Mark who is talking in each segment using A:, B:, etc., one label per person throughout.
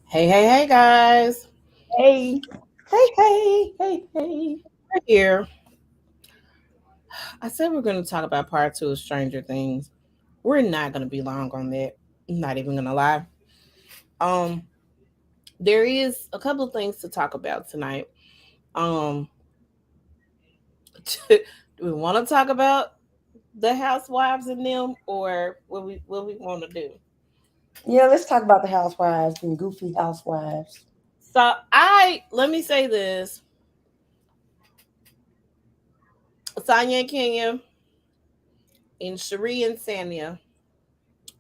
A: Hey, guys.
B: Hey, hey.
A: We're here. I said we're going to talk about part two of Stranger Things. We're not going to be long on that. I'm not even going to lie. Um, there is a couple of things to talk about tonight. Um, do we want to talk about the housewives and them, or what we want to do?
B: Yeah, let's talk about the housewives and goofy housewives.
A: So I let me say this: Sonya and Kenya and Cherie and Sanya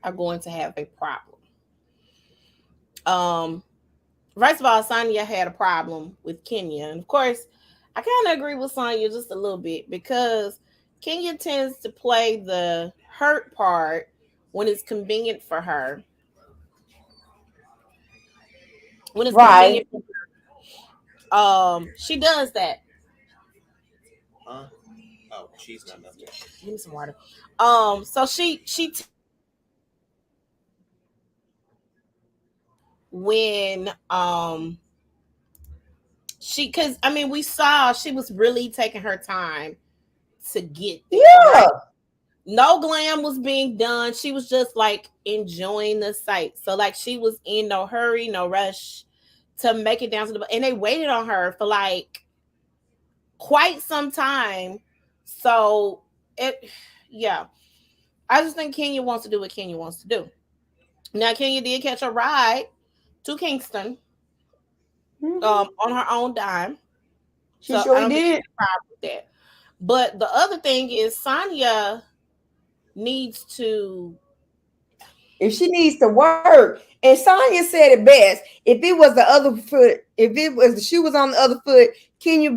A: are going to have a problem. Um, First of all, Sonya had a problem with Kenya. And of course, I kind of agree with Sonya just a little bit because Kenya tends to play the hurt part when it's convenient for her. When it's
B: Right.
A: convenient, she does that. Huh? Oh, she's not enough. Give me some water. So she when she because I mean we saw she was really taking her time to get there, right?
B: Yeah.
A: No glam was being done. She was just like enjoying the sight. So like she was in no hurry, no rush to make it down to the and they waited on her for like quite some time. So it yeah. I just think Kenya wants to do what Kenya wants to do. Now Kenya did catch a ride to Kingston
B: Hmm.
A: on her own dime.
B: She
A: So I
B: surely
A: don't think
B: did.
A: she's problem with that. But the other thing is Sonya needs to
B: If she needs to work, and Sonya said it best. If it was the other foot, if it was the shoe was on the other foot, Kenya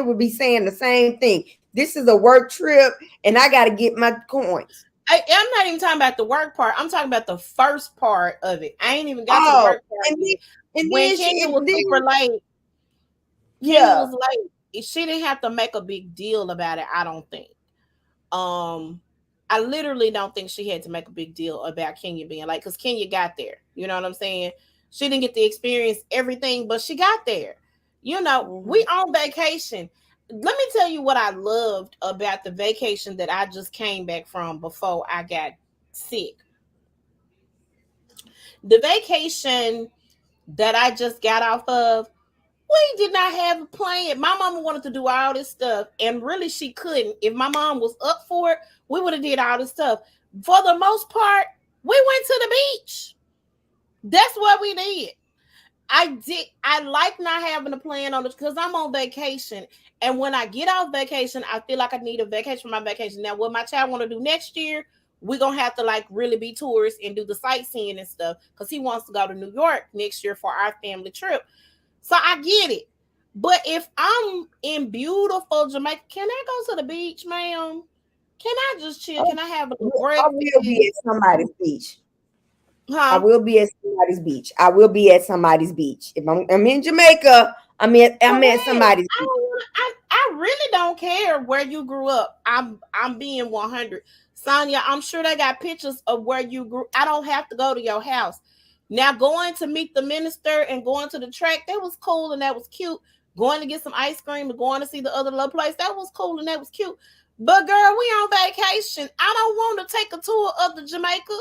B: would be saying the same thing. This is a work trip, and I got to get my coins.
A: I'm not even talking about the work part. I'm talking about the first part of it. I ain't even got to the
B: Oh,
A: work part
B: and then
A: yet. When Kenya was
B: then
A: super late, Kenya
B: yeah.
A: was late. She didn't have to make a big deal about it. I don't think. Um, I literally don't think she had to make a big deal about Kenya being late because Kenya got there. You know what I'm saying? She didn't get to experience everything, but she got there. You know, we
B: Mhm.
A: on vacation. Let me tell you what I loved about the vacation that I just came back from before I got sick. The vacation that I just got off of, we did not have a plan. My mama wanted to do all this stuff, and really she couldn't. If my mom was up for it, we would have did all this stuff. For the most part, we went to the beach. That's what we did. I like not having a plan on it because I'm on vacation. And when I get off vacation, I feel like I need a vacation for my vacation. Now, what my child want to do next year, we're gonna have to like really be tourists and do the sightseeing and stuff because he wants to go to New York next year for our family trip. So I get it. But if I'm in beautiful Jamaica, can I go to the beach, ma'am? Can I just chill?
B: Oh,
A: Can I have a little
B: I will be at
A: breakfast?
B: somebody's beach. I
A: Huh?
B: will be at somebody's beach. I will be at somebody's beach. If I'm in Jamaica, I'm at
A: Correct.
B: somebody's
A: I
B: beach.
A: don't want. I really don't care where you grew up. I'm being 100. Sonya, I'm sure they got pictures of where you grew. I don't have to go to your house. Now going to meet the minister and going to the track, that was cool and that was cute. Going to get some ice cream and going to see the other little place, that was cool and that was cute. But girl, we on vacation. I don't want to take a tour of the Jamaica.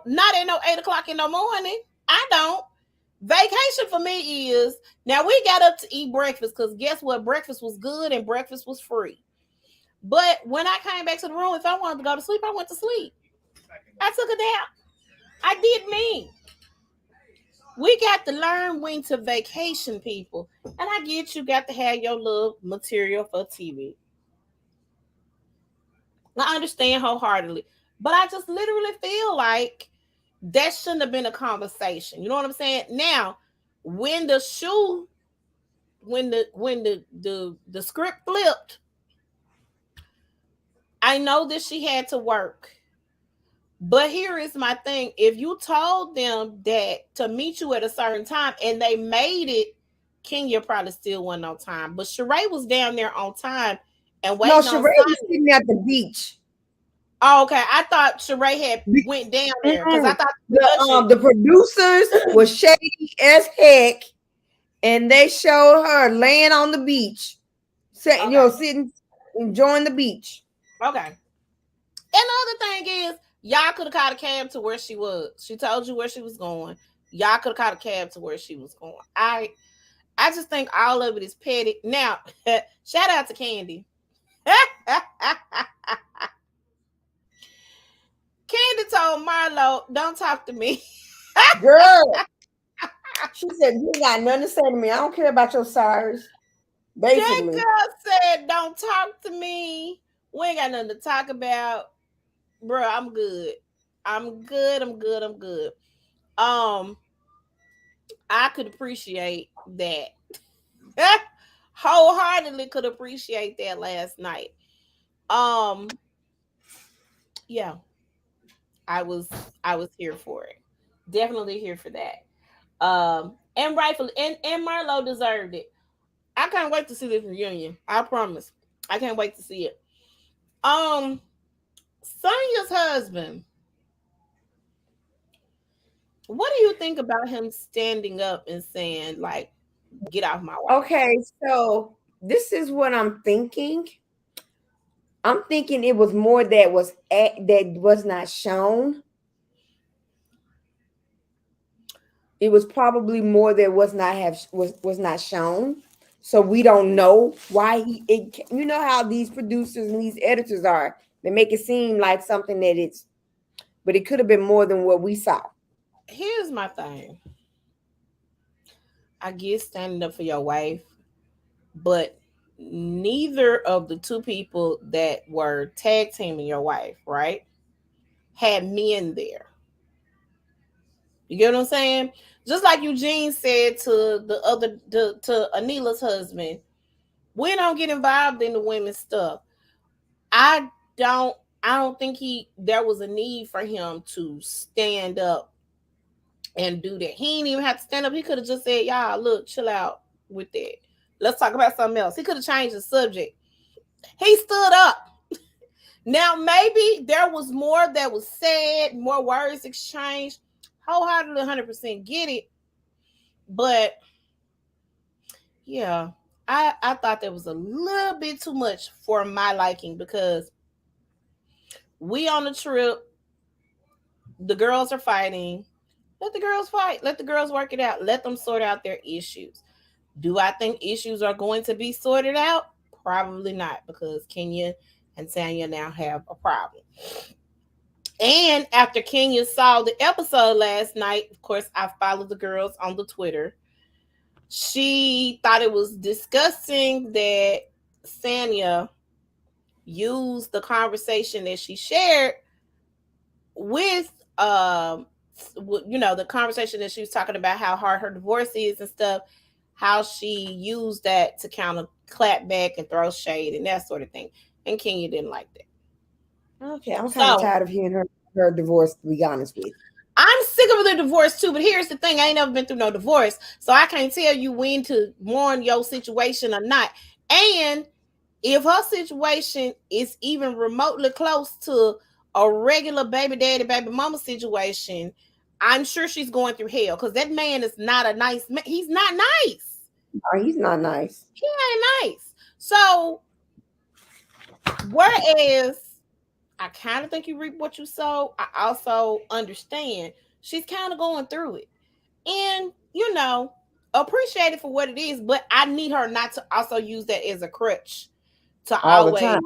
A: Not at no 8 o'clock in the morning. I don't. Vacation for me is now we got up to eat breakfast because guess what? Breakfast was good and breakfast was free. But when I came back to the room, if I wanted to go to sleep, I went to sleep. I took a nap. I did me. We got to learn when to vacation, people. And I get you got to have your little material for TV. I understand wholeheartedly. But I just literally feel like that shouldn't have been a conversation. You know what I'm saying? Now, when the shoe when the script flipped, I know that she had to work. But here is my thing. If you told them that to meet you at a certain time and they made it, Kenya probably still wasn't on time. But Sheree was down there on time and
B: No,
A: waiting on
B: Sheree was
A: Sonya.
B: sitting at the beach.
A: Oh, okay. I thought Sheree had went down there because I
B: Mm-mm.
A: thought the
B: The producers was shady as heck, and they showed her laying on the beach,
A: okay.
B: sitting, enjoying the beach.
A: Okay. And the other thing is, y'all could have caught a cab to where she was. She told you where she was going. Y'all could have caught a cab to where she was going. I just think all of it is petty. Now, shout out to Candy. Candy told Marlo, "Don't talk to me."
B: Girl, she said, "You ain't got nothing to say to me. I don't care about your size."
A: That
B: Basically,
A: girl said, "Don't talk to me. We ain't got nothing to talk about, bro. I'm good. I'm good. I'm good. I'm good." Um, I could appreciate that. Wholeheartedly could appreciate that last night. Um, yeah, I was here for it. Definitely here for that. And rightfully, and Marlo deserved it. I can't wait to see this reunion. I promise. I can't wait to see it. Um, Sonya's husband. What do you think about him standing up and saying, like, "Get off my wife"?
B: okay. So this is what I'm thinking. I'm thinking it was more that was not shown. It was probably more that was not shown. So we don't know why you know how these producers and these editors are. They make it seem like something that it's, but it could have been more than what we saw.
A: Here's my thing. I get standing up for your wife, but neither of the two people that were tag teaming your wife, right, had men there. You get what I'm saying? Just like Eugene said to to Anila's husband, we don't get involved in the women's stuff. I don't I don't think there was a need for him to stand up and do that. He didn't even have to stand up. He could have just said, "Y'all, look, chill out with that. Let's talk about something else." He could have changed the subject. He stood up. Now, maybe there was more that was said, more words exchanged. Wholeheartedly 100% get it. But yeah, I thought that was a little bit too much for my liking because we on the trip, the girls are fighting. Let the girls fight. Let the girls work it out. Let them sort out their issues. Do I think issues are going to be sorted out? Probably not, because Kenya and Tanya now have a problem. And after Kenya saw the episode last night, of course, I followed the girls on the Twitter. She thought it was disgusting that Sanya used the conversation that she shared with the conversation that she was talking about how hard her divorce is and stuff, how she used that to kind of clap back and throw shade and that sort of thing. And Kenya didn't like that.
B: Okay, I'm kind of
A: So
B: tired of hearing her divorce, to be honest with you.
A: I'm sick of the divorce too, but here's the thing: I ain't never been through no divorce, so I can't tell you when to mourn your situation or not. And if her situation is even remotely close to a regular baby daddy, baby mama situation, I'm sure she's going through hell because that man is not a nice man. He's not nice.
B: No, he's not nice.
A: He ain't nice. So, whereas I kind of think you reap what you sow, I also understand she's kind of going through it. And, appreciate it for what it is, but I need her not to also use that as a crutch to
B: All the
A: always
B: time.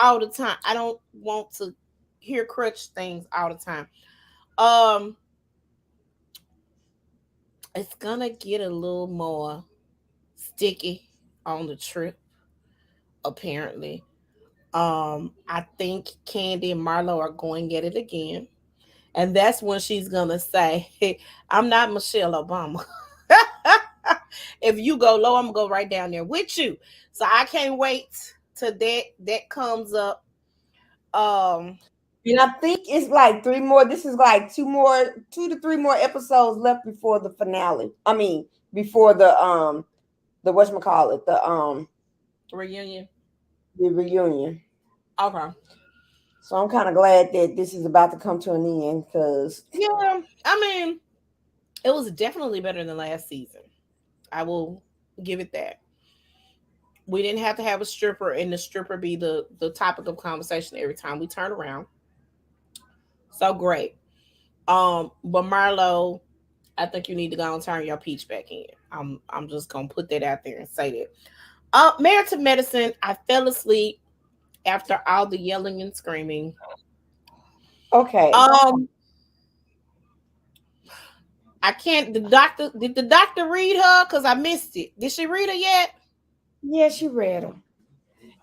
A: all the time. I don't want to hear crutch things all the time. Um, it's gonna get a little more sticky on the trip, apparently. I think Candy and Marlo are going at it again. And that's when she's gonna say, "Hey, I'm not Michelle Obama." If you go low, I'm gonna go right down there with you. So I can't wait till that comes up. Um,
B: And I think it's like three more. This is like two to three more episodes left before the finale. I mean, before the whatchamacallit,
A: reunion.
B: the reunion.
A: Okay.
B: So I'm kind of glad that this is about to come to an end because
A: Yeah, I mean, it was definitely better than last season. I will give it that. We didn't have to have a stripper and the stripper be the topic of conversation every time we turn around. So great. But Marlo, I think you need to go and turn your peach back in. I'm just gonna put that out there and say that. Married to Medicine, I fell asleep after all the yelling and screaming.
B: okay.
A: Um, I can't. The doctor did the doctor read her? Cause I missed it. Did she read her yet?
B: Yeah, she read them.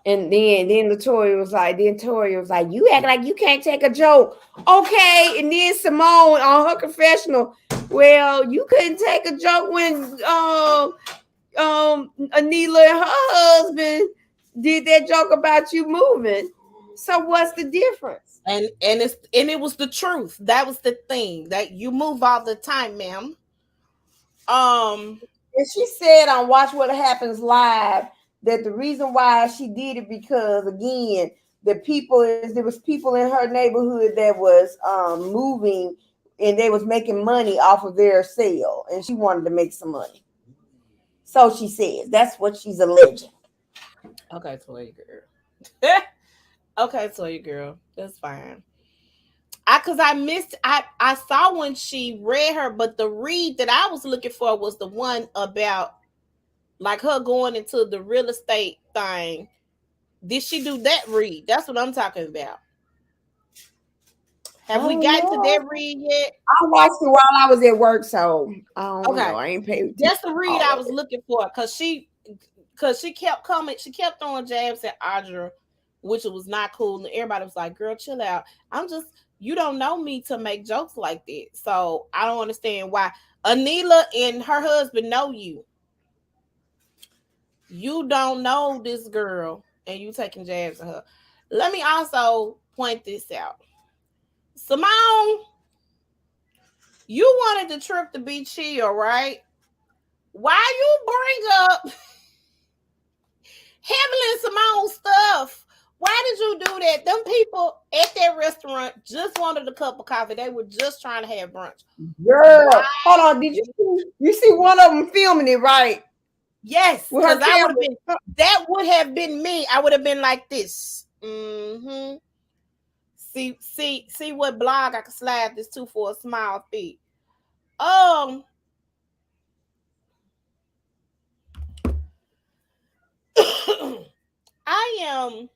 B: And then Latoya was like, you act like you can't take a joke. Okay. And then Simone on her confessional, well, you couldn't take a joke when Anila and her husband did that joke about you moving. So what's the difference?
A: And it was the truth. That was the thing that you move all the time, ma'am. Um,
B: And she said on Watch What Happens Live that the reason why she did it because again, there was people in her neighborhood that was moving and they was making money off of their sale, and she wanted to make some money. So she says that's what she's alleging.
A: okay, Toya girl. Okay, Toya girl. That's fine. I missed I saw when she read her, but the read that I was looking for was the one about like her going into the real estate thing. Did she do that read? That's what I'm talking about. Have we
B: Oh
A: gotten to that
B: no.
A: read yet?
B: I watched it while I was at work, so I don't know.
A: Okay.
B: I ain't paid attention
A: That's the
B: to
A: read
B: all
A: I
B: of
A: was
B: it.
A: looking for because she kept coming, she kept throwing jabs at Audra, which was not cool. And everybody was like, girl, chill out. I'm just you don't know me to make jokes like that. So I don't understand why. Anila and her husband know you. You don't know this girl and you taking jabs at her. Let me also point this out. Simone, you wanted the trip to be chill, right? Why you bring up Heavenly and Simone stuff? Why did you do that? Them people at that restaurant just wanted a cup of coffee. They were just trying to have brunch. Why?
B: Girl, hold on. Did you see one of them filming it right
A: Yes,
B: with
A: because
B: her
A: I would
B: camera?
A: have been. That would have been me. I would have been like this. Mm-hmm. See what blog I can slide this to for a small fee. Um, I am.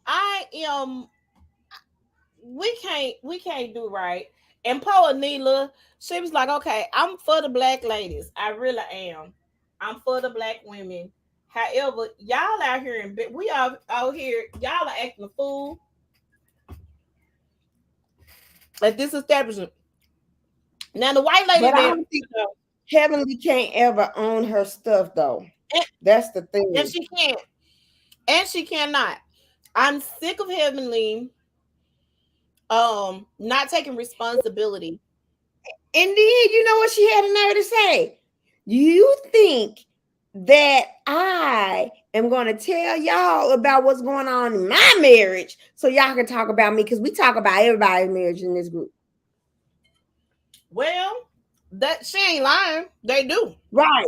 A: I am. We can't do right. And Poa Neela, she was like, okay, I'm for the black ladies. I really am. I'm for the black women. However, y'all out here we are out here, y'all are acting a fool at this establishment. Now the white lady
B: But I
A: that
B: don't think Heavenly can't ever own her stuff though.
A: and,
B: That's the
A: and
B: thing.
A: she can't. And she cannot. I'm sick of Heavenly not taking responsibility.
B: And then you know what she had a nerve to say? You think that I am going to tell y'all about what's going on in my marriage so y'all can talk about me because we talk about everybody's marriage in this group.
A: Well, that she ain't lying. They do.
B: Right.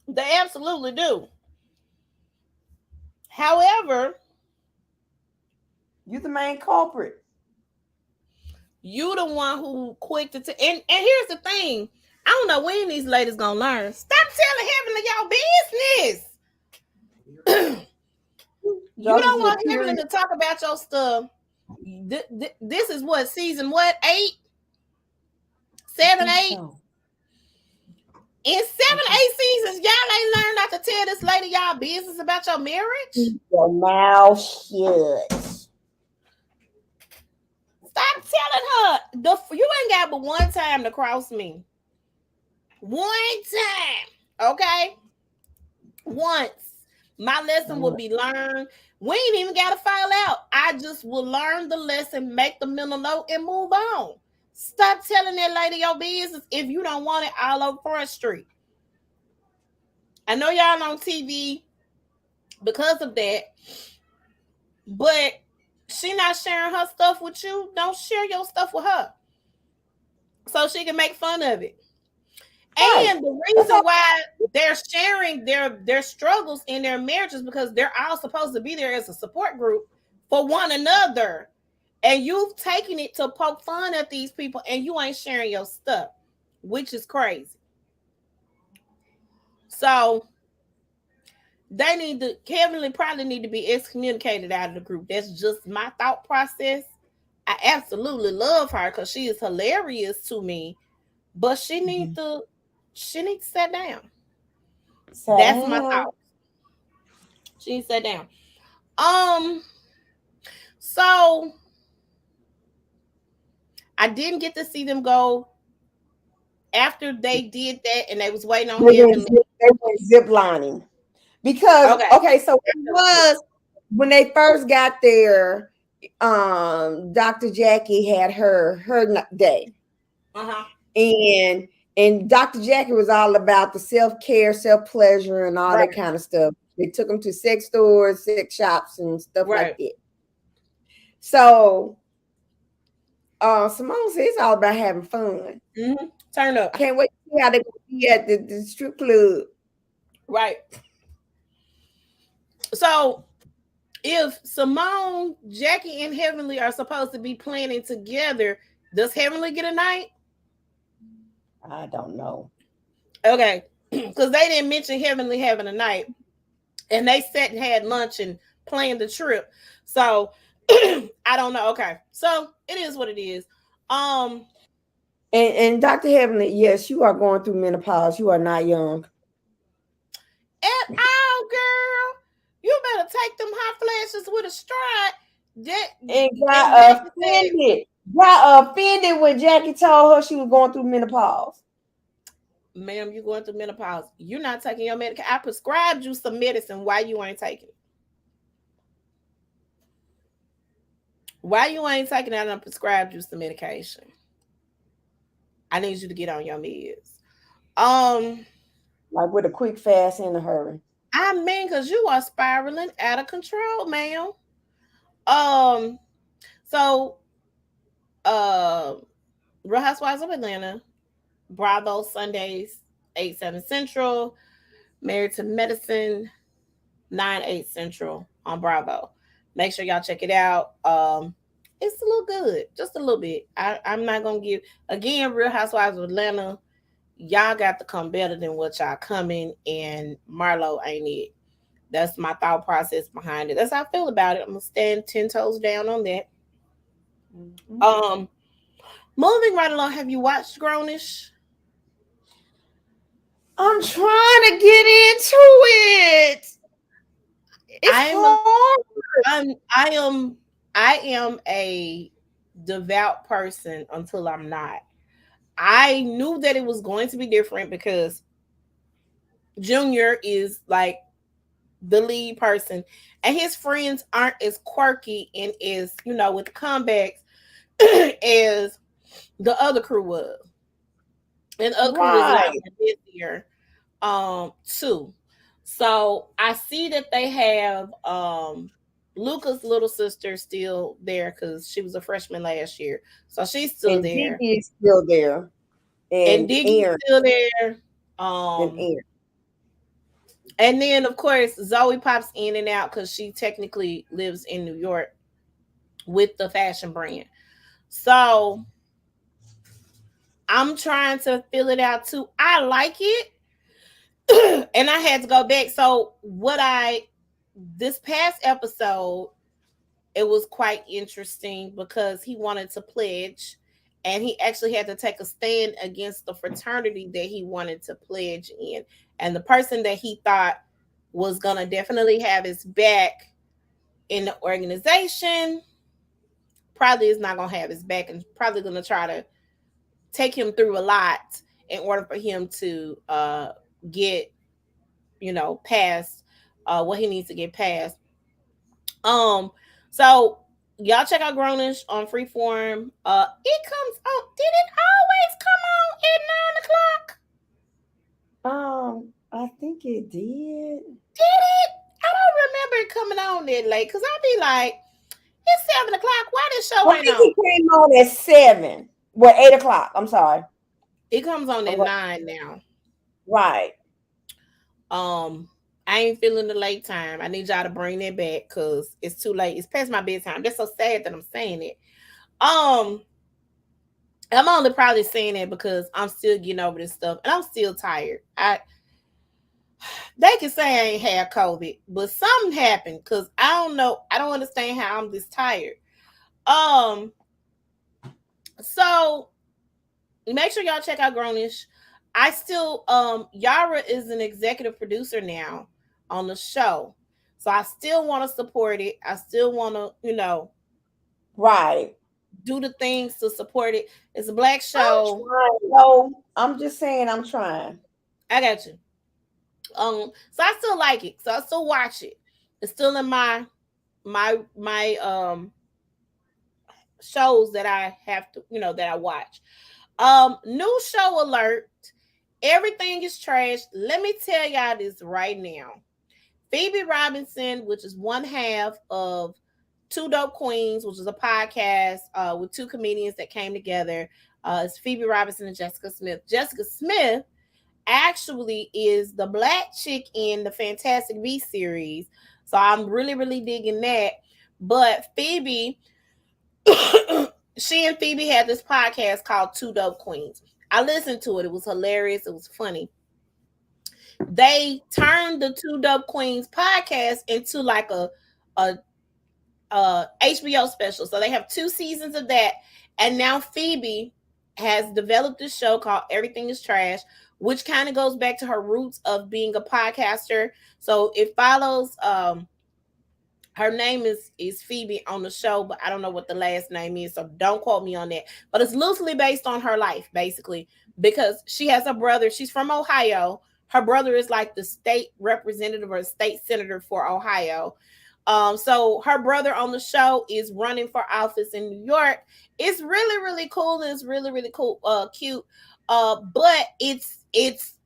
A: They absolutely do. However,
B: You the main culprit.
A: you the one who quick to and here's the thing. I don't know when these ladies gonna learn. Stop telling Heavenly your business. You
B: Joseph
A: don't
B: said,
A: want Heavenly
B: period.
A: to talk about your stuff. This is what season what 8, 7, 8.
B: So.
A: In 7, 8 seasons, y'all ain't learned not to tell this lady y'all business about your marriage.
B: Keep your mouth shut.
A: Stop telling her. You ain't got but one time to cross me. One time. Okay? Once. My lesson will be learned. We ain't even got to file out. I just will learn the lesson, make the mental note, and move on. Stop telling that lady your business if you don't want it all over Front Street. I know y'all on TV because of that. But she not sharing her stuff with you. Don't share your stuff with her, so she can make fun of it.
B: Right.
A: And the reason why they're sharing their struggles in their marriages because they're all supposed to be there as a support group for one another. And you've taken it to poke fun at these people and you ain't sharing your stuff, which is crazy. So they need to Kevin probably need to be excommunicated out of the group. That's just my thought process. I absolutely love her because she is hilarious to me, but she needs to sit down. That's my thought. She needs to sit down. Um, so I didn't get to see them go after they did that, and they was waiting on Heavenly.
B: They went zip lining because so it was when they first got there. Dr. Jackie had her day, and Dr. Jackie was all about the self-care, self-pleasure, and all that kind of stuff. They took them to sex stores, sex shops, and stuff like that. So Simone says it's all about having fun.
A: Turn up.
B: I can't wait to see how they're going to be at the strip club.
A: Right. So if Simone, Jackie, and Heavenly are supposed to be planning together, does Heavenly get a night?
B: I don't know.
A: Okay. Because they didn't mention Heavenly having a night. And they sat and had lunch and planned the trip. So I don't know. Okay. So it is what it is.
B: And Dr. Heavenly, yes, you are going through menopause. You are not young.
A: At all, girl. You better take them hot flashes with a stride.
B: And got offended when Jackie told her she was going through menopause.
A: Ma'am, you're going through menopause. You're not taking your medication. I prescribed you some medicine. Why you ain't taking it? Why you ain't taking it? I prescribed you some medication. I need you to get on your meds.
B: Like with a quick fast in a hurry.
A: I mean, because you are spiraling out of control, ma'am. So Real Housewives of Atlanta, Bravo Sundays, 8/7 Central, Married to Medicine, 9/8 Central on Bravo. Make sure y'all check it out. It's a little good, just a little bit. I'm not gonna give again. Real Housewives of Atlanta, y'all got to come better than what y'all coming, and Marlo ain't it. That's my thought process behind it. That's how I feel about it. I'm gonna stand 10 toes down on that. Moving right along, have you watched Grownish?
B: I'm trying to get into it.
A: I am a devout person until I'm not. I knew that it was going to be different because Junior is like the lead person and his friends aren't as quirky and as, with the comebacks as the other crew was. And the other crew was a lot busier too. So I see that they have Luca's little sister still there because she was a freshman last year. So she's still there.
B: Diggy is still there.
A: And Diggy's still there. And then of course Zoe pops in and out because she technically lives in New York with the fashion brand. So I'm trying to fill it out too. I like it. And I had to go back. So this past episode, it was quite interesting because he wanted to pledge and he actually had to take a stand against the fraternity that he wanted to pledge in. And the person that he thought was going to definitely have his back in the organization probably is not going to have his back and probably going to try to take him through a lot in order for him to get, past what he needs to get past. So y'all check out Grownish on Freeform. It comes on. Did it always come on at 9:00?
B: I think it did.
A: Did it? I don't it coming on that late? Cause I be like, it's 7 o'clock. Why this show
B: Well, I
A: ain't
B: think
A: on?
B: it came on at 7. Well, 8 o'clock. I'm sorry.
A: It comes on at 9 now.
B: Right.
A: I ain't feeling the late time. I need y'all to bring that back because it's too late. It's past my bedtime. That's so sad that I'm saying it. I'm only probably saying it because I'm still getting over this stuff and I'm still tired. They can say I ain't had COVID, but something happened because I don't know. I don't understand how I'm this tired. So make sure y'all check out Grownish. I still Yara is an executive producer now on the show. So I still want to support it. I still want to,
B: Right.
A: do the things to support it. It's a black show.
B: No, I'm just saying I'm trying.
A: I got you. So I still like it. So I still watch it. It's still in my shows that I have to, that I watch. New show alert. Everything is trash. Let me tell y'all this right now. Phoebe Robinson, which is one half of Two Dope Queens, which is a podcast with two comedians that came together. It's Phoebe Robinson and Jessica Smith. Jessica Smith actually is the black chick in the Fantastic Beasts series. So I'm really, really digging that. But Phoebe, she and Phoebe had this podcast called Two Dope Queens. I listened to it. It was hilarious. It was funny. They turned the Two Dope Queens podcast into like a HBO special. So they have 2 seasons of that. And now Phoebe has developed this show called Everything is Trash, which kind of goes back to her roots of being a podcaster. So it follows her name is Phoebe on the show, but I don't know what the last name is, so don't quote me on that. But it's loosely based on her life, basically, because she has a brother. She's from Ohio. Her brother is like the state representative or state senator for Ohio. So her brother on the show is running for office in New York. It's really, really cool. It's really, really cool, cute. But it's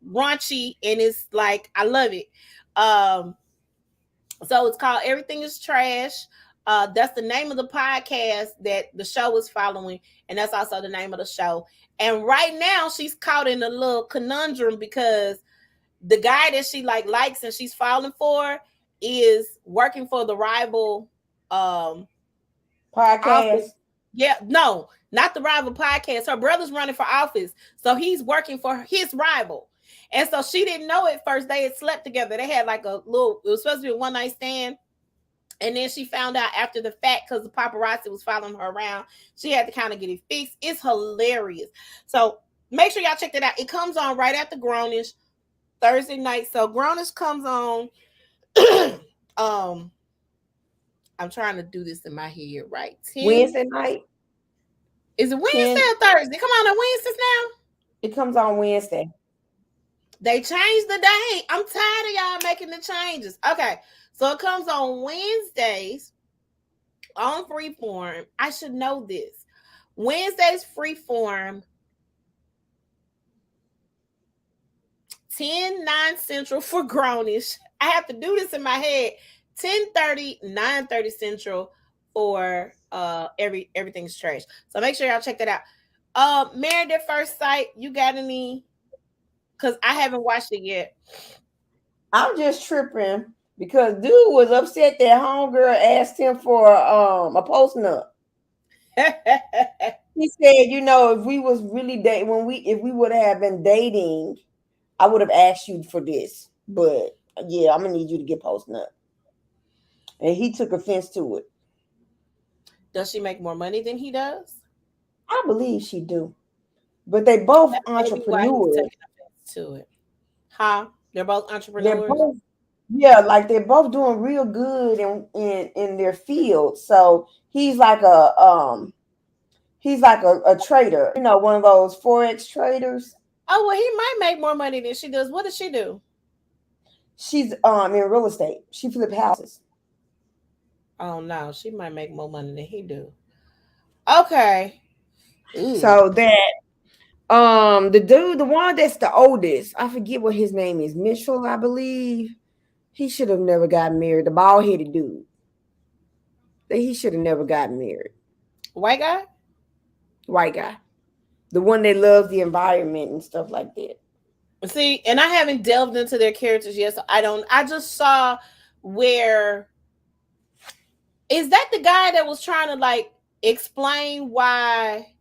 A: raunchy and it's like I love it. So it's called Everything is Trash. That's the name of the podcast that the show is following, and that's also the name of the show. And right now, she's caught in a little conundrum because the guy that she likes and she's falling for is working for the rival
B: Podcast.
A: office. Yeah, no, not the rival podcast. Her brother's running for office, so he's working for his rival. And so she didn't know at first. They had slept together. They had like it was supposed to be a one night stand. And then she found out after the fact because the paparazzi was following her around. She had to kind of get it fixed. It's hilarious. So make sure y'all check that out. It comes on right after Grownish Thursday night. So Grownish comes on. I'm trying to do this in my head right.
B: Wednesday night.
A: Is it Wednesday or Thursday? Come on Wednesdays now.
B: It comes on Wednesday.
A: They changed the date. I'm tired of y'all making the changes. Okay, so it comes on Wednesdays on Freeform. I should know this. Wednesdays Freeform, 10/9 Central for Grownish. I have to do this in my head. 10:30, 9:30 Central for Everything's Trash. So make sure y'all check that out. Married at First Sight, you got any? Because I haven't watched it yet.
B: I'm just tripping because dude was upset that homegirl asked him for a post-nup. He said, if we was really if we would have been dating, I would have asked you for this. But yeah, I'm gonna need you to get post-nup. And he took offense to it.
A: Does she make more money than he does?
B: I believe she do. But they both entrepreneurs.
A: To it. Huh? They're both entrepreneurs.
B: They're both doing real good in their field. So he's like a trader, one of those Forex traders.
A: Oh, well, he might make more money than she does. What does she do?
B: She's in real estate. She flips houses.
A: Oh no, she might make more money than he do. Okay.
B: Ooh. So that the one that's the oldest, I forget what his name is, Mitchell, I believe. He should have never gotten married. The bald headed dude. He should have never gotten married.
A: White guy?
B: White guy. The one that loves the environment and stuff like that.
A: See, and I haven't delved into their characters yet, so I don't. I just saw where is that the guy that was trying to like explain why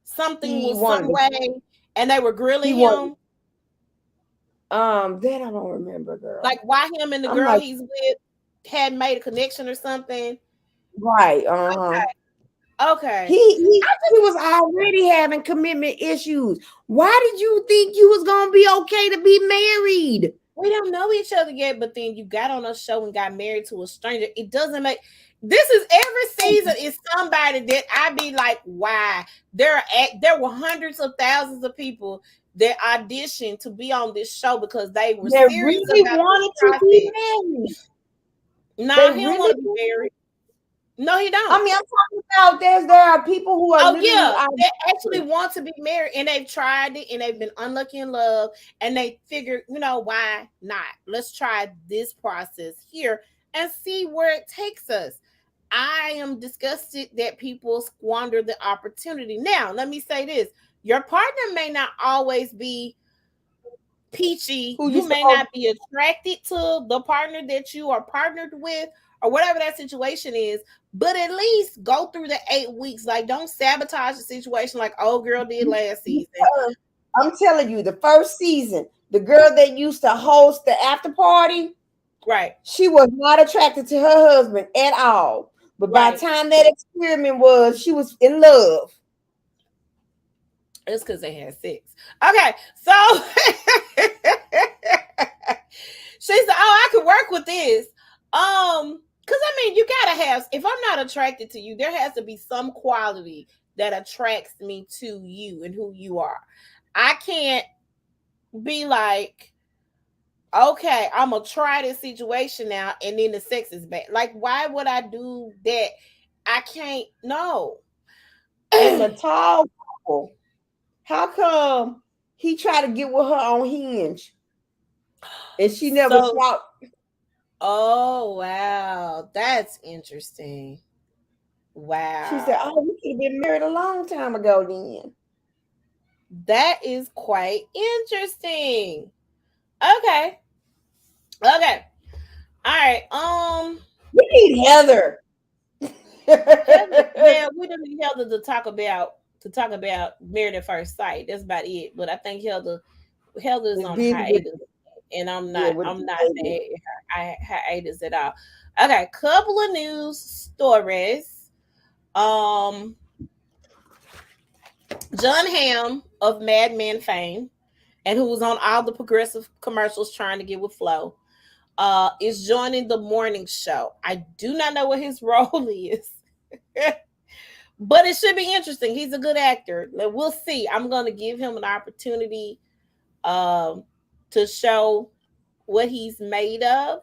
A: something was some way, and they were grilling him.
B: That I don't remember, girl.
A: Like why him and the girl he's with had made a connection or something.
B: Right.
A: Okay.
B: He was already having commitment issues. Why did you think you was gonna be okay to be married?
A: We don't know each other yet, but then you got on a show and got married to a stranger. It doesn't make. This is every season is somebody that I be like, why? There were hundreds of thousands of people that auditioned to be on this show because they were serious
B: really wanted to be married.
A: No, he don't want to be married. No, he don't.
B: I mean, I'm talking about there are people who are
A: they actually want to be married and they've tried it and they've been unlucky in love and they figured, why not? Let's try this process here and see where it takes us. I am disgusted that people squander the opportunity. Now, let me say this. Your partner may not always be peachy. You may not be attracted to the partner that you are partnered with or whatever that situation is, but at least go through the 8 weeks. Like, don't sabotage the situation like old girl did last season.
B: I'm telling you, the first season, the girl that used to host the after party,
A: right?
B: She was not attracted to her husband at all. But by the time that experiment was, she was in love.
A: It's because they had sex. Okay, so she said, I could work with this. Because you gotta have, if I'm not attracted to you, there has to be some quality that attracts me to you and who you are. I can't be like, okay, I'm gonna try this situation now, and then the sex is bad. Like, why would I do that? I can't. No.
B: And the tall couple, how come he tried to get with her on Hinge, and she never swapped?
A: Oh wow, that's interesting. Wow.
B: She said, "Oh, we could have been married a long time ago then."
A: That is quite interesting. Okay. All right.
B: We need Heather.
A: Yeah, we don't need Heather to talk about Married at First Sight. That's about it. But I think Heather's on hiatus, and I'm not hiatus at all. Okay, couple of news stories. Jon Hamm of Mad Men fame, and who was on all the progressive commercials trying to get with Flo, is joining the morning show. I do not know what his role is, but it should be interesting. He's a good actor. We'll see. I'm going to give him an opportunity to show what he's made of.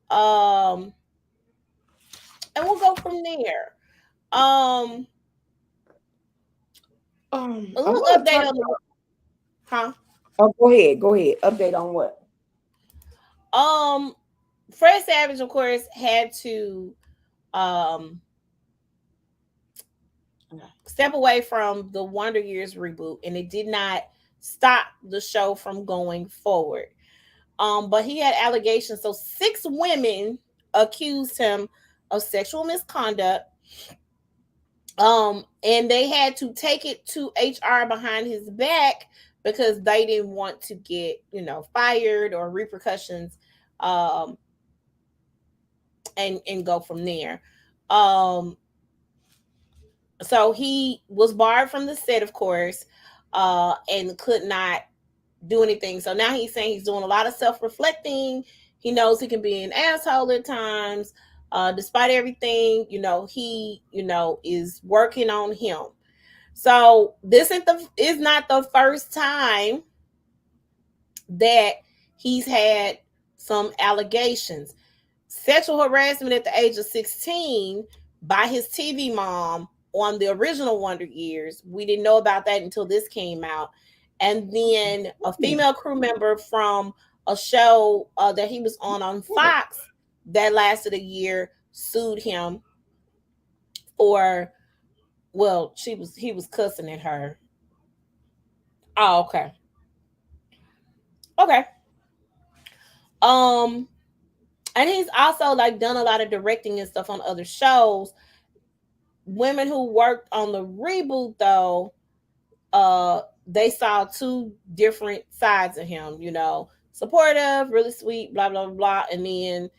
A: And we'll go from there. A little update on the
B: Oh, go ahead. Update on what?
A: Fred Savage, of course, had to step away from the Wonder Years reboot, and it did not stop the show from going forward. But he had allegations. So 6 women accused him of sexual misconduct. And they had to take it to HR behind his back because they didn't want to get, fired or repercussions, and go from there. So he was barred from the set, of course, and could not do anything. So now he's saying he's doing a lot of self-reflecting. He knows he can be an asshole at times. Despite everything, he, is working on him. So this is not the first time that he's had some allegations. Sexual harassment at the age of 16 by his TV mom on the original Wonder Years. We didn't know about that until this came out. And then a female crew member from a show that he was on Fox that lasted a year sued him for, well, he was cussing at her. Oh, okay. Okay. Um and he's also like done a lot of directing and stuff on other shows. Women who worked on the reboot though, they saw two different sides of him, you know, supportive, really sweet, blah blah blah, and then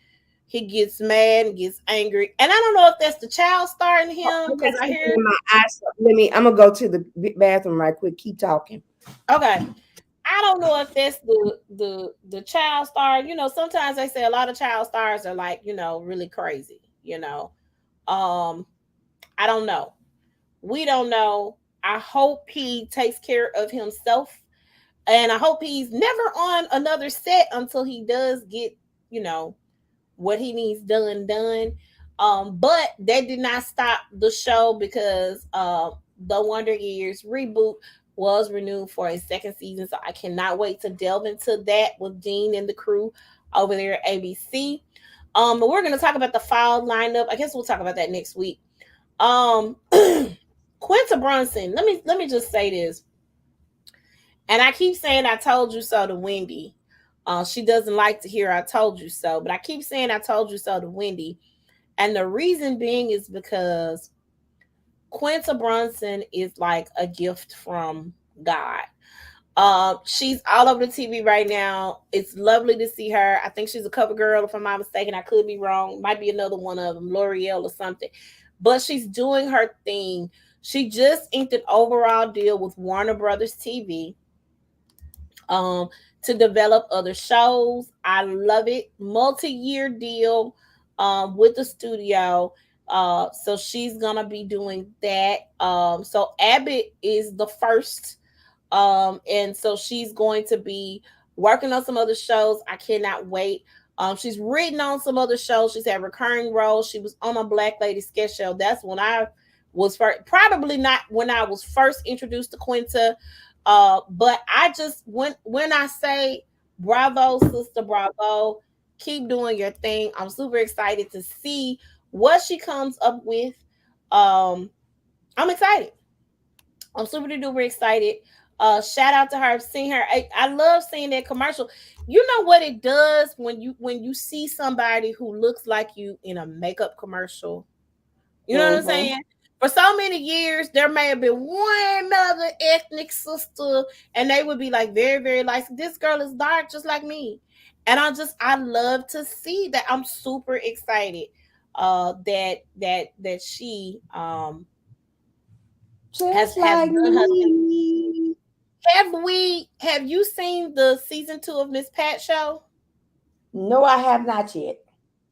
A: he gets mad and gets angry. And I don't know if that's the child star in him, because I hear
B: I'm gonna go to the bathroom right quick. Keep talking.
A: okay. I don't know if that's the child star. You know, sometimes they say a lot of child stars are like, you know, really crazy, you know. Um, I don't know. We don't know. I hope he takes care of himself. And I hope he's never on another set until he does get, you know, what he needs done. But that did not stop the show because the Wonder Years reboot was renewed for a second season. So I cannot wait to delve into that with Dean and the crew over there at ABC. But we're gonna talk about the fall lineup. I guess we'll talk about that next week. Quinta Brunson, let me just say this. And I keep saying I told you so to Wendy. She doesn't like to hear I told you so, but I keep saying I told you so to Wendy. And the reason being is because Quinta Brunson is like a gift from God. She's all over the TV right now. It's lovely to see her. I think she's a cover girl, if I'm not mistaken. I could be wrong. Might be another one of them, L'Oreal or something. But she's doing her thing. She just inked an overall deal with Warner Brothers TV to develop other shows. I love it. Multi-year deal with the studio. So she's gonna be doing that. So Abbott is the first, and so she's going to be working on some other shows. I cannot wait. She's written on some other shows. She's had recurring roles. She was on a Black Lady sketch show. That's when I was first, probably not when I was first introduced to Quinta. But I just when I say bravo, sister, bravo, keep doing your thing. I'm super excited to see what she comes up with. I'm excited. I'm super duper excited. Shout out to her. I've seen her. I love seeing that commercial. You know what it does when you see somebody who looks like you in a makeup commercial. You know what I'm saying? For so many years, there may have been one other ethnic sister, and they would be like very, very light. This girl is dark, just like me. And I love to see that. I'm super excited that she has
B: like
A: done her thing.
B: me.
A: Have you seen the season 2 of Miss Pat show?
B: No, I have not yet.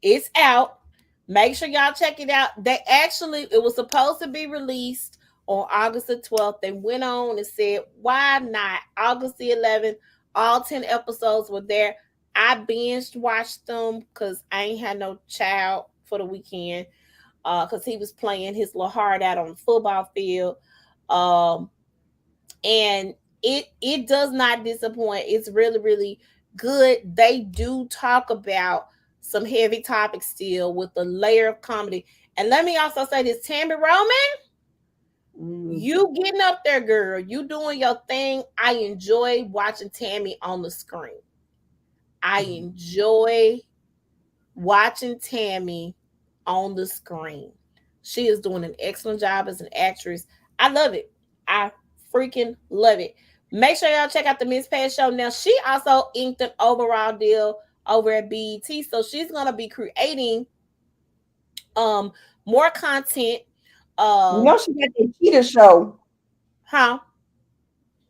A: It's out. Make sure y'all check it out. It was supposed to be released on August the 12th. They went on and said, why not? August the 11th, all 10 episodes were there. I binged watched them because I ain't had no child for the weekend because he was playing his little heart out on the football field. And it does not disappoint. It's really, really good. They do talk about some heavy topics still with a layer of comedy. And let me also say this, Tammy Roman, you getting up there, girl. You doing your thing. I enjoy watching Tammy on the screen. I enjoy watching Tammy on the screen. She is doing an excellent job as an actress. I love it. I freaking love it. Make sure y'all check out the Miss Pat show. Now, she also inked an overall deal over at BET. So she's gonna be creating more content.
B: You know she got that cheater show.
A: Huh?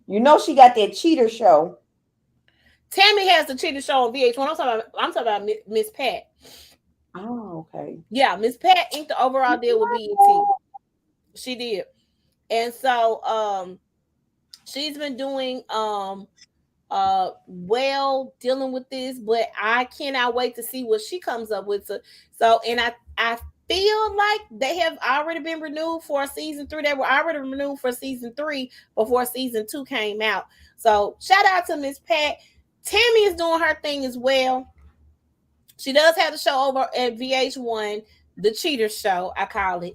B: You know she got that cheater show.
A: Tammy has the cheater show on VH1. I'm talking about Miss Pat.
B: Oh, okay.
A: Yeah, Miss Pat inked the overall deal with BET. She did. And so she's been doing well dealing with this, but I cannot wait to see what she comes up with. So and I feel like they have already been renewed for season 3. They were already renewed for season 3 before season 2 came out. So shout out to Miss Pat. Tammy is doing her thing as well. She does have the show over at VH1, the Cheater Show, I call it.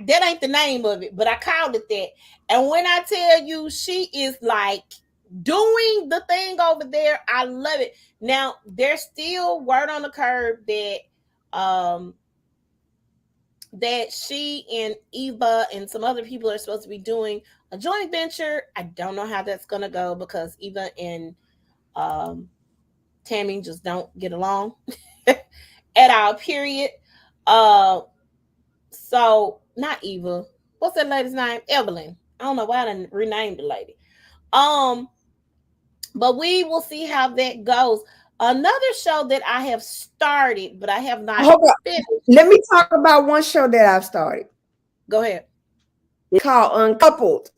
A: That ain't the name of it, but I called it that. And when I tell you, she is like doing the thing over there, I love it. Now, there's still word on the curb um that she and Eva and some other people are supposed to be doing a joint venture. I don't know how that's gonna go because Eva and um Tammy just don't get along at all, period. Uh, so not Eva. What's that lady's name? Evelyn. I don't know why I didn't rename the lady. Um, but we will see how that goes. Another show that I have started, but I have not finished.
B: Let me talk about one show that I've started.
A: Go ahead.
B: It's called Uncoupled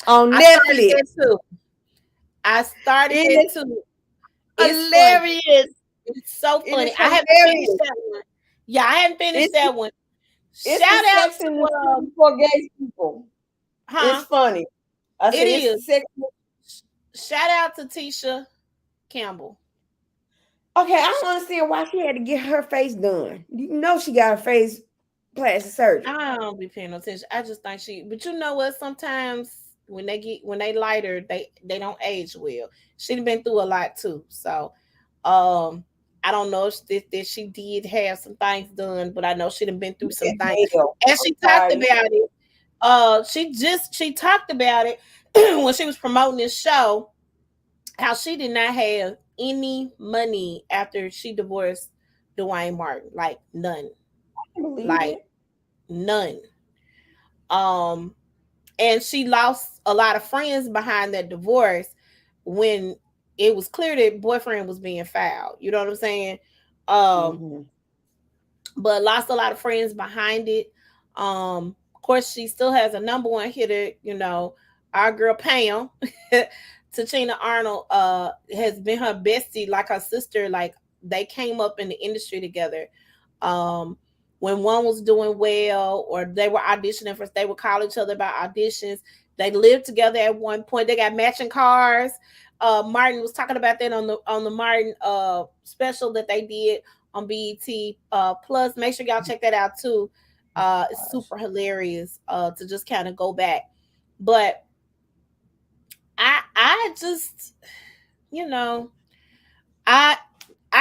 B: on Netflix.
A: I started it too.
B: It's hilarious. Funny.
A: It's so funny. I haven't finished that one. Yeah, I haven't finished that one. Shout out to
B: for gay people. It's funny.
A: It is. Shout out to Tisha Campbell.
B: Okay, I don't understand why she had to get her face done. You know she got her face plastic surgery.
A: I don't be paying no attention. I just think but you know what? Sometimes when they lighter, they don't age well. She'd been through a lot too. So I don't know if that she did have some things done, but I know she'd have been through some things. And she talked about it. She talked about it when she was promoting this show, how she did not have any money after she divorced Dwayne Martin. Like none. Like none. And she lost a lot of friends behind that divorce when it was clear that boyfriend was being fouled. You know what I'm saying? But lost a lot of friends behind it. Of course, she still has a number one hitter, you know, our girl Pam. Tachina Arnold has been her bestie, like her sister. Like they came up in the industry together. When one was doing well or they were auditioning for, they would call each other about auditions. They lived together at one point. They got matching cars. Martin was talking about that on the Martin special that they did on BET Plus. Make sure y'all check that out too. It's super hilarious to just kind of go back. But I just, you know, I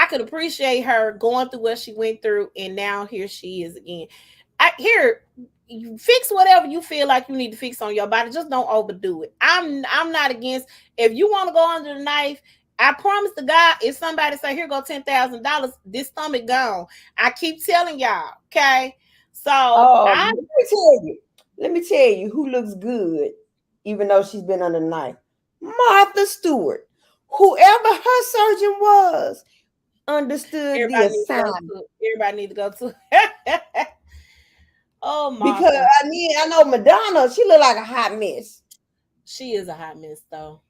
A: could appreciate her going through what she went through, and now here she is again. You fix whatever you feel like you need to fix on your body. Just don't overdo it. I'm not against, if you want to go under the knife. I promise to God, if somebody say, here go $10,000, this stomach gone. I keep telling y'all, okay? So
B: let me tell you who looks good, even though she's been under the knife. Martha Stewart. Whoever her surgeon was, understood the assignment.
A: Everybody need to go to. Oh my!
B: Because I know Madonna. She look like a hot mess.
A: She is a hot mess, though.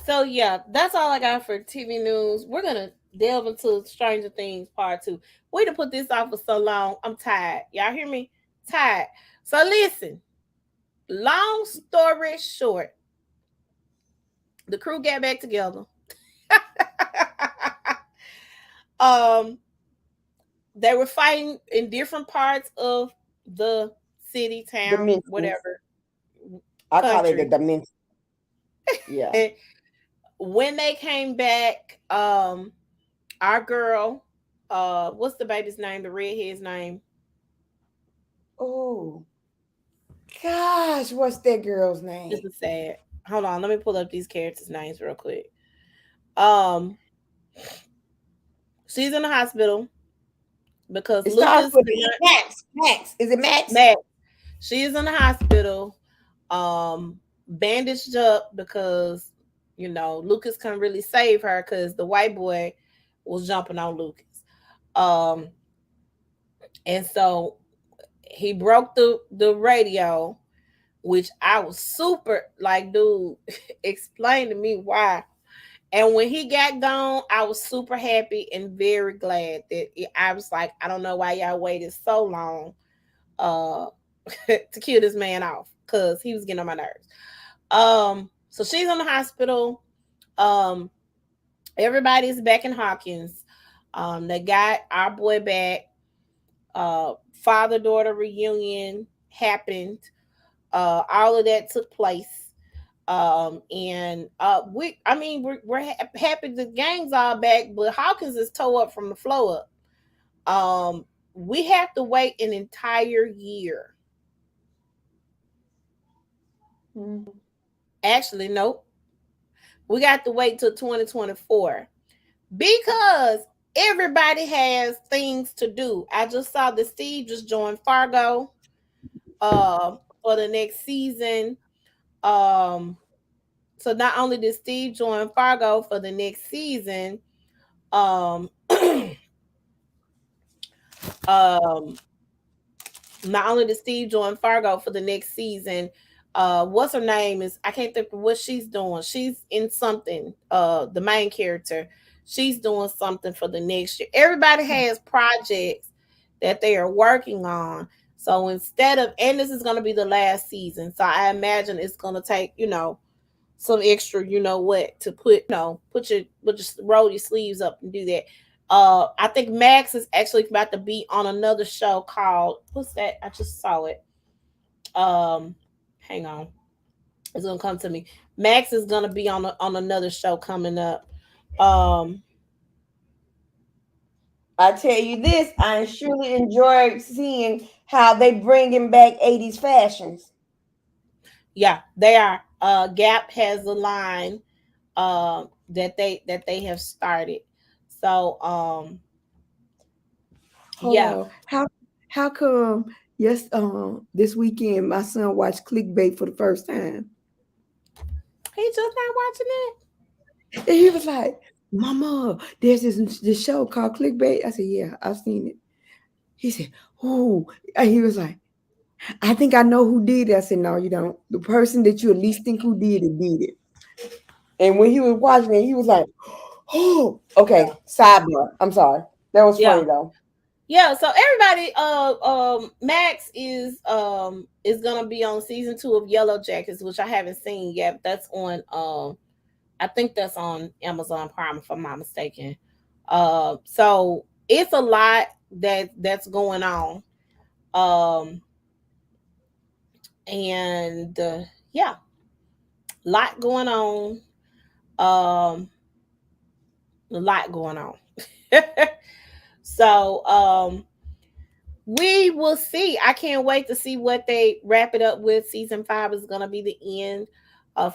A: So yeah, that's all I got for TV news. We're gonna delve into Stranger Things Part 2. We done put this off for so long. I'm tired. Y'all hear me? Tired. So listen. Long story short, the crew got back together. They were fighting in different parts of the city, town, Dimensions. Whatever.
B: I call it the dimension. Yeah.
A: When they came back, our girl, what's the baby's name? The redhead's name?
B: Oh. Gosh, what's that girl's name?
A: This is sad. Hold on, let me pull up these characters' names real quick. She's in the hospital because Lucas.
B: Max. Is it Max?
A: Max. She's in the hospital, bandaged up because Lucas couldn't really save her because the white boy was jumping on Lucas. And so he broke the radio, which I was super like, dude, explain to me why. And when he got gone, I was super happy and very glad that I was like, I don't know why y'all waited so long to kill this man off, because he was getting on my nerves. So she's in the hospital. Um, Everybody's back in Hawkins. They got our boy back. Father daughter reunion happened. All of that took place. And we, I mean, happy the gang's all back, but Hawkins is tore up from the flow up. We have to wait an entire year.
B: Mm-hmm.
A: Actually, nope. We got to wait till 2024 because everybody has things to do. I just saw that Steve just joined Fargo for the next season. Um, so not only did Steve join Fargo for the next season, um, um, not only did Steve join Fargo for the next season, what's her name is I can't think of what she's doing. She's in something. The main character, she's doing something for the next year. Everybody has projects that they are working on. So instead of, and this is going to be the last season, so I imagine it's going to take some extra, what to put, just roll your sleeves up and do that. I think Max is actually about to be on another show called what's that? I just saw it. Um, Hang on, it's gonna come to me. Max is gonna be on another show coming up. Um,
B: I tell you this, I surely enjoy seeing how they bringing back 80s fashions.
A: yeah, they are. Gap has a line that they have started. So
B: Hold
A: yeah,
B: on. How come yes this weekend my son watched clickbait for the first time?
A: he just not watching it.
B: And he was like, Mama, there's this show called Clickbait. I said, yeah, I've seen it. He said, who? And he was like, I think I know who did it. I said, no, you don't. The person that you at least think who did it did it. And when he was watching it, he was like, oh, okay. Sidebar. I'm sorry. That was
A: Yeah.
B: funny though.
A: Yeah, so everybody, Max is gonna be on season 2 of Yellow Jackets, which I haven't seen yet. But that's on I think that's on Amazon Prime if I'm not mistaken. So it's a lot that's going on. Um, and yeah, lot going on. Um, a lot going on. So we will see. I can't wait to see what they wrap it up with. Season 5 is going to be the end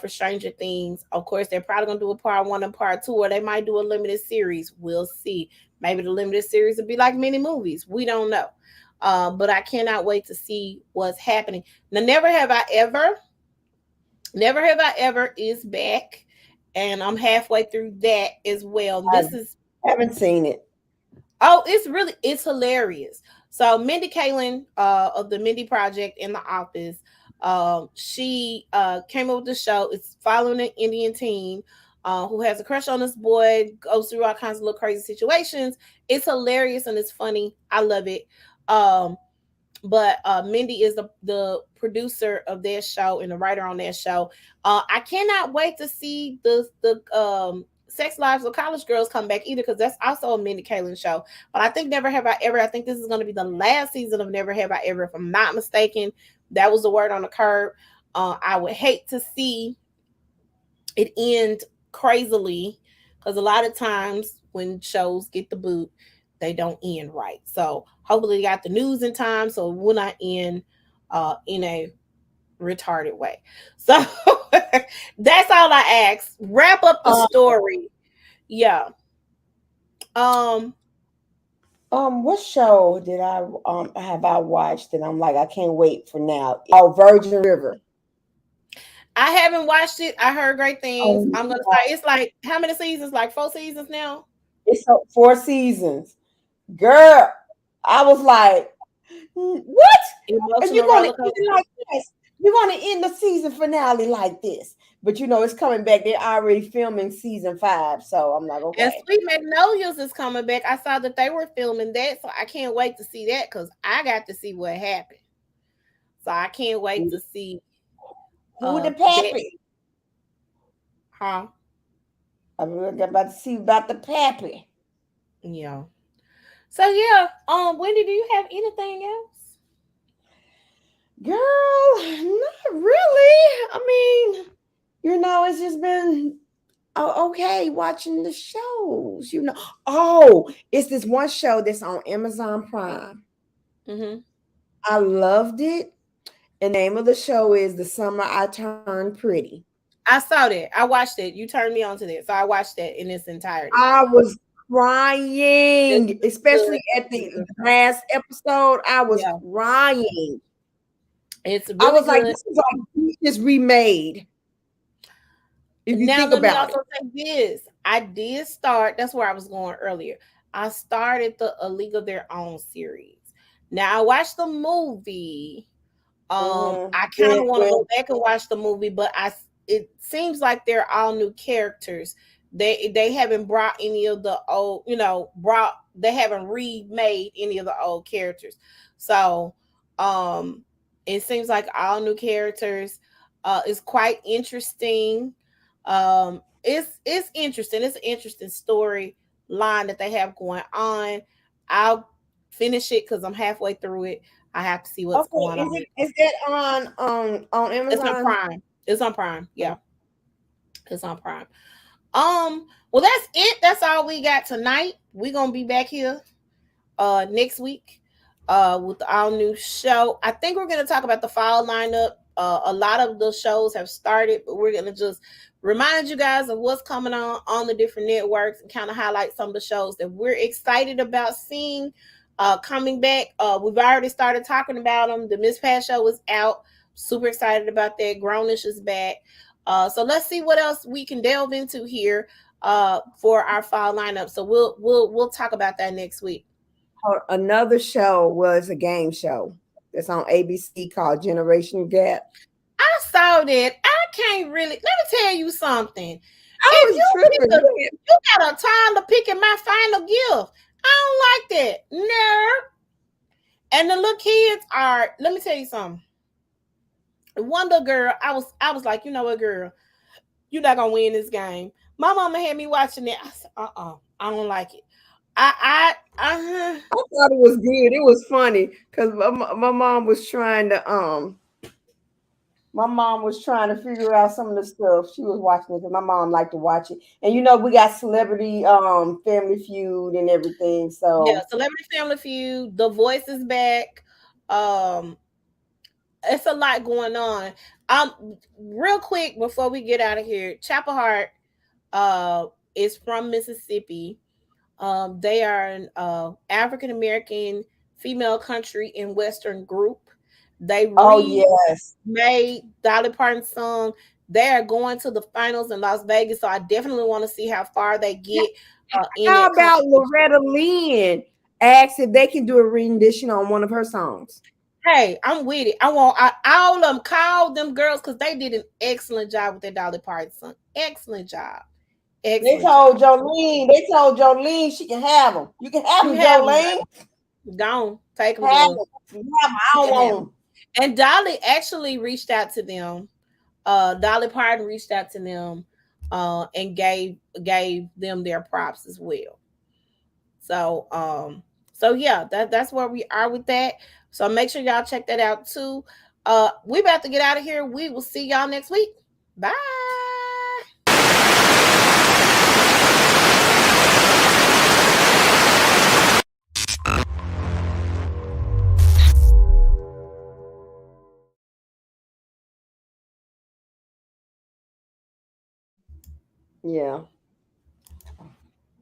A: for Stranger Things. Of course, they're probably going to do a part 1 and part 2, or they might do a limited series. We'll see. Maybe the limited series will be like mini movies. We don't know. But I cannot wait to see what's happening. Now, Never Have I Ever is back. And I'm halfway through that as well.
B: I
A: This is
B: haven't seen it.
A: Oh, it's hilarious. So Mindy Kaling of the Mindy Project in the Office, she came up with the show. It's following an Indian teen who has a crush on this boy, goes through all kinds of little crazy situations. It's hilarious and it's funny. I love it. Um, but Mindy is the producer of that show and the writer on that show. I cannot wait to see the Sex Lives of College Girls come back either, because that's also a Mindy Kaling show. But I think Never Have I Ever. I think this is going to be the last season of Never Have I Ever, if I'm not mistaken. That was the word on the curb. I would hate to see it end crazily, because a lot of times when shows get the boot, they don't end right. So hopefully they got the news in time so it will not end in a retarded way. So that's all I ask. Wrap up the story. Yeah. Um
B: What show did I watched and I'm like, I can't wait for now. Oh, Virgin River.
A: I haven't watched it. I heard great things.
B: Oh,
A: I'm gonna say it's like how many seasons? Like 4 seasons now?
B: it's 4 seasons. Girl, I was like, what? And you're
A: Emotional
B: gonna
A: roller
B: end
A: coaster.
B: it like this? You're gonna end the season finale like this? But it's coming back. They're already filming season 5, so I'm like,
A: And
B: okay.
A: Sweet Magnolias is coming back. I saw that they were filming that, so I can't wait to see that because I got to see what happened. So I can't wait to see
B: Who the
A: that.
B: pappy?
A: Huh?
B: I'm about to see about the pappy.
A: Yeah. So yeah, Wendy, do you have anything else?
B: Girl, not really. I mean, it's just been okay watching the shows. Oh, it's this one show that's on Amazon Prime.
A: Mm-hmm.
B: I loved it. The name of the show is The Summer I Turned Pretty.
A: I saw that. I watched it. You turned me on to that, so I watched that in its entirety.
B: I was
A: It's
B: crying,
A: good.
B: especially at
A: It's
B: the
A: good.
B: last episode. I was
A: Yeah,
B: crying.
A: it's
B: I
A: really
B: was like,
A: good.
B: this is like just remade. If you
A: Now
B: think
A: let me
B: about it.
A: also say this. I did start, that's where I was going earlier. I started the A League of Their Own series. Now I watched the movie. I kind of want to go back and watch the movie, but it seems like they're all new characters. They haven't brought any of the old, they haven't remade any of the old characters. So it seems like all new characters. It's quite interesting. It's interesting. It's an interesting story line that they have going on. I'll finish it because I'm halfway through it. I have to see what's
B: Okay,
A: going on.
B: is that on
A: It's on
B: Amazon?
A: Prime. It's on Prime. Yeah, it's on Prime. Well, that's it. That's all we got tonight. We're gonna be back here next week with our new show. I think we're gonna talk about the fall lineup. A lot of the shows have started, but we're gonna just remind you guys of what's coming on the different networks and kind of highlight some of the shows that we're excited about seeing coming back. We've already started talking about them. The Miss Pat show is out. Super excited about that. Grownish is back. So let's see what else we can delve into here for our fall lineup. So we'll talk about that next week.
B: Another show was a game show that's on ABC called Generation Gap.
A: I saw that. I can't really. Let me tell you something.
B: I
A: If
B: was
A: you
B: tripping.
A: you got a time to picking my final gift. I don't like that. No. And the little kids are. Let me tell you something. One little girl, I was like, you know what, girl, you're not gonna win this game. My mama had me watching it. I said, I don't like it.
B: I thought it was good. It was funny because my mom was trying to figure out some of the stuff. She was watching it because my mom liked to watch it. And we got Celebrity Family Feud and everything. So
A: yeah, Celebrity Family Feud, The Voice is back. It's a lot going on. Real quick before we get out of here, Chapel Hart is from Mississippi. They are an African American female country and western group. They
B: yes,
A: made Dolly Parton's song. They are going to the finals in Las Vegas, so I definitely want to see how far they get.
B: How about Loretta Lynn asked if they can do a rendition on one of her songs?
A: Hey, I'm with it. I want all of them call them girls because they did an excellent job with their Dolly Parton song. Excellent job.
B: They told Jolene she can have them. You can have them, Jolene.
A: Don't take them.
B: I don't want them.
A: And Dolly actually reached out to them. Dolly Parton reached out to them and gave them their props as well. So yeah, that's where we are with that. So make sure y'all check that out too. We about to get out of here. We will see y'all next week. Bye.
B: Yeah.